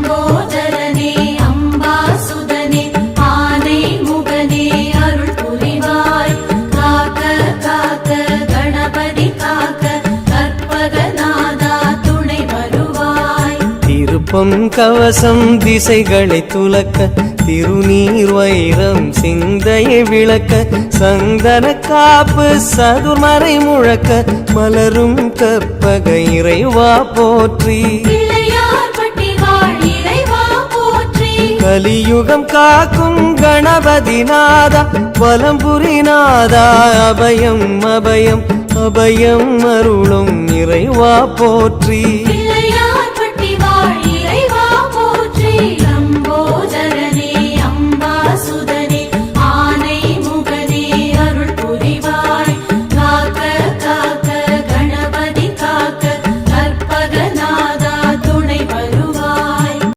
லம்போதரனே அம்பாசுதனே ஆனை முகனே அருள் புரிவாய் காக்க காக்க கணபதி காக்க கற்பகநாதா துணை வருவாய். திருப்பம் கவசம் திசைகளை துலக்க திருநீர் வைரம் சிந்தையை விளக்க சந்தன காப்பு சதுர்மறை முழக்க மலரும் கற்பக இறைவா போற்றி. கலியுகம் காக்கும் கணபதி நாதா வலம்புரி நாதா அபயம் அபயம் அபயம் அருளும் இறைவா போற்றி.